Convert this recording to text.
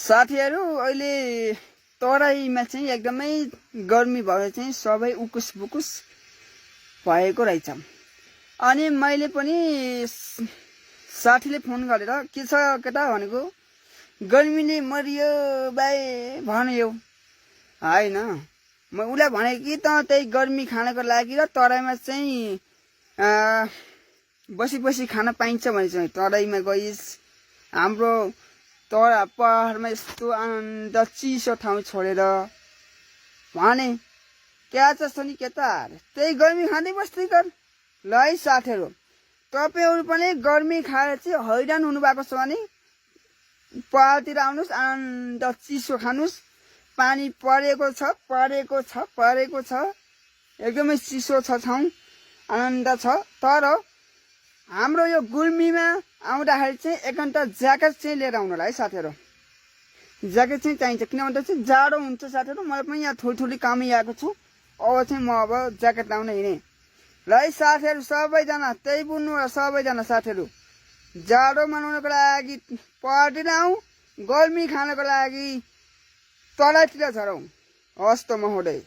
साथीहरु अहिले तराईमा चाहिँ एकदमै गर्मी भएर चाहिँ सबै उकुस बुकुस भएको रहेछ। अनि मैले पनि साथीले फोन गरेर के छ केटा भनेको गर्मीले मरियो बाइ भन्यो हैन। म उलाई भने कि त त्यही गर्मी खानको लागि र तराईमा चाहिँ बसी बसी खान पाइन्छ भने चाहिँ तराईमा गइस। हाम्रो तरा पहाडमा यस्तो आनन्द चिसो ठाउँ छोडेर भने क्या छ नि केटा त्यही गर्मी खाँदै बस्दै गर। ल है साथीहरु तपाईहरु पनि गर्मी खाएर चाहिँ हैरान हुनु भएको छ भने पहाडतिर आउनुस् आनन्द चिसो खानुस्। पानी परेको छ एकदमै चिसो छ ठाउँ आनन्द छ। तर हाम्रो यो गुल्मीमा आउँदाखेरि चाहिँ एक घण्टा ज्याकेट चाहिँ लिएर आउनु होला है साथीहरु। ज्याकेट चाहिँ चाहिन्छ किनभने चाहिँ जाडो हुन्छ साथीहरु। मैले पनि यहाँ थोरै कामै आएको छु। अब चाहिँ म अब ज्याकेट लाउन हिँडे। ल है साथीहरु सबैजना त्यही बुझ्नु होला सबैजना साथीहरु जाडो मनाउनको लागि पहाडतिर आऊ गर्मी खानको लागि तराईतिर झरौं। हस्त महोदय।